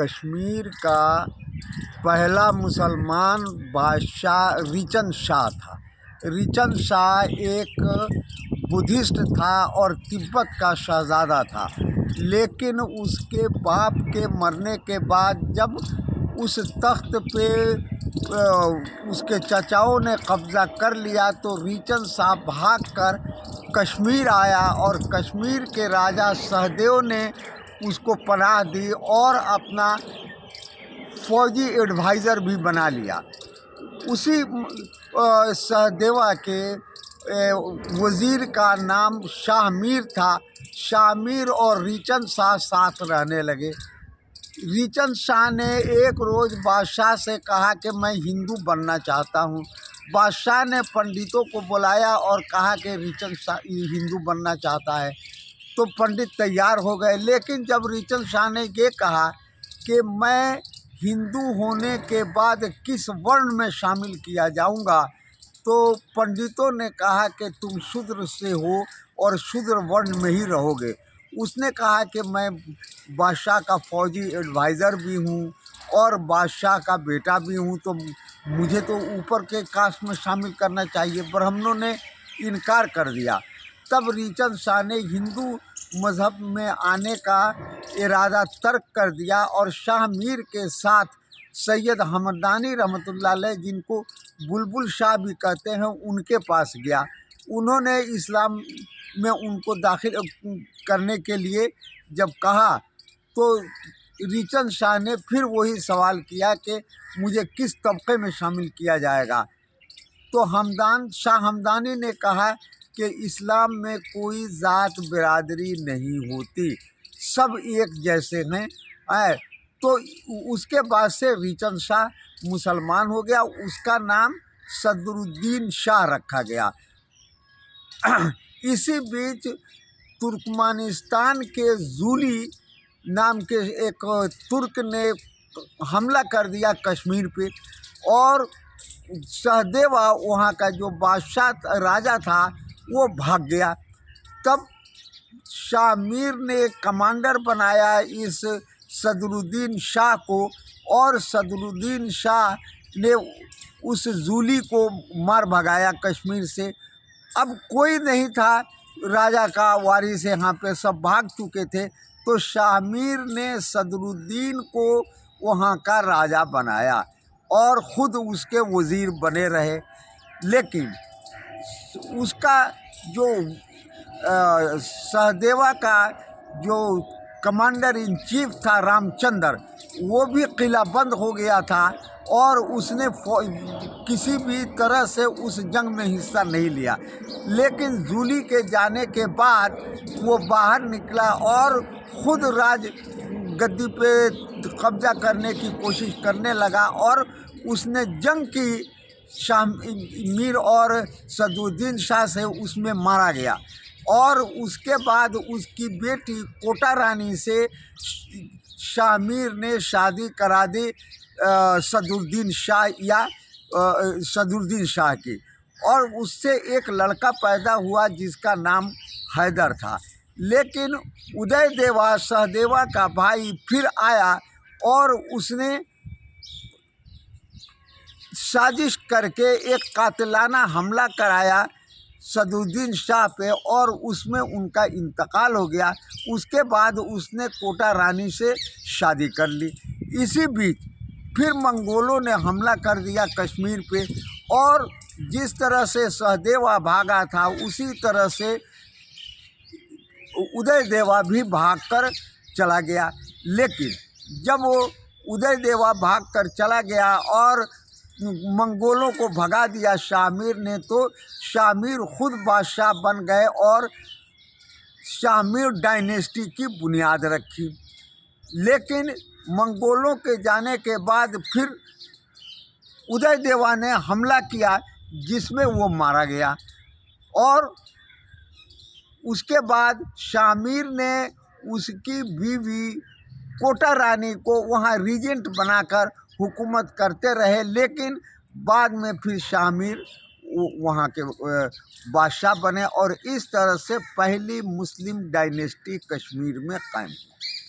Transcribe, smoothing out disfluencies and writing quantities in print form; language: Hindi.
कश्मीर का पहला मुसलमान बादशाह रिचन शाह था। रिचन शाह एक बुद्धिस्ट था और तिब्बत का शहज़ादा था, लेकिन उसके बाप के मरने के बाद जब उस तख्त पे उसके चचाओं ने कब्ज़ा कर लिया तो रिचन शाह भागकर कश्मीर आया और कश्मीर के राजा सहदेव ने उसको पनाह दी और अपना फौजी एडवाइज़र भी बना लिया। उसी सहदेवा के वज़ीर का नाम शाह मीर था। शाह मीर और रिचन शाह साथ रहने लगे। रिचन शाह ने एक रोज़ बादशाह से कहा कि मैं हिंदू बनना चाहता हूँ। बादशाह ने पंडितों को बुलाया और कहा कि रिचन शाह हिंदू बनना चाहता है, तो पंडित तैयार हो गए। लेकिन जब रिचन शाह ने ये कहा कि मैं हिंदू होने के बाद किस वर्ण में शामिल किया जाऊंगा, तो पंडितों ने कहा कि तुम शूद्र से हो और शूद्र वर्ण में ही रहोगे। उसने कहा कि मैं बादशाह का फौजी एडवाइज़र भी हूँ और बादशाह का बेटा भी हूँ, तो मुझे तो ऊपर के कास्ट में शामिल करना चाहिए। ब्राह्मणों ने इनकार कर दिया। तब रिचन शाह ने हिंदू मज़हब में आने का इरादा तर्क कर दिया और शाह मीर के साथ सैयद हमदानी रहमतुल्लाह अलैह, जिनको बुलबुल शाह भी कहते हैं, उनके पास गया। उन्होंने इस्लाम में उनको दाखिल करने के लिए जब कहा तो रिचन शाह ने फिर वही सवाल किया कि मुझे किस तबके में शामिल किया जाएगा। तो शाह हमदानी ने कहा कि इस्लाम में कोई ज़ात बिरादरी नहीं होती, सब एक जैसे हैं। तो उसके बाद से रिचन शाह मुसलमान हो गया। उसका नाम सदरुद्दीन शाह रखा गया। इसी बीच तुर्कमानिस्तान के जूली नाम के एक तुर्क ने हमला कर दिया कश्मीर पे और सहदेवा वहाँ का जो बादशाह राजा था वो भाग गया। तब शाह मीर ने कमांडर बनाया इस सदरुद्दीन शाह को और सदरुद्दीन शाह ने उस जूली को मार भगाया कश्मीर से। अब कोई नहीं था राजा का वारिस, यहाँ पे सब भाग चुके थे। तो शाह मीर ने सदरुद्दीन को वहाँ का राजा बनाया और ख़ुद उसके वज़ीर बने रहे। लेकिन उसका जो सहदेवा का जो कमांडर इन चीफ था रामचंद्र, वो भी किलाबंद हो गया था और उसने किसी भी तरह से उस जंग में हिस्सा नहीं लिया। लेकिन जूली के जाने के बाद वो बाहर निकला और ख़ुद राज गद्दी पे कब्जा करने की कोशिश करने लगा और उसने जंग की शाह मीर और सदरुद्दीन शाह से, उसमें मारा गया। और उसके बाद उसकी बेटी कोटा रानी से शाह मीर ने शादी करा दी सदरुद्दीन शाह की, और उससे एक लड़का पैदा हुआ जिसका नाम हैदर था। लेकिन उदय देवा सहदेवा का भाई फिर आया और उसने साजिश करके एक कातिलाना हमला कराया सदरुद्दीन शाह पे और उसमें उनका इंतकाल हो गया। उसके बाद उसने कोटा रानी से शादी कर ली। इसी बीच फिर मंगोलों ने हमला कर दिया कश्मीर पे और जिस तरह से सहदेवा भागा था उसी तरह से उदय देवा भी भागकर चला गया। लेकिन जब वो उदय देवा भागकर चला गया और मंगोलों को भगा दिया शाहमीर ने, तो शाहमीर खुद बादशाह बन गए और शाहमीर डायनेस्टी की बुनियाद रखी। लेकिन मंगोलों के जाने के बाद फिर उदय देवा ने हमला किया जिसमें वो मारा गया और उसके बाद शाहमीर ने उसकी बीवी कोटा रानी को वहाँ रीजेंट बनाकर हुकूमत करते रहे। लेकिन बाद में फिर शाहमीर वहाँ के बादशाह बने और इस तरह से पहली मुस्लिम डायनेस्टी कश्मीर में कायम हुई।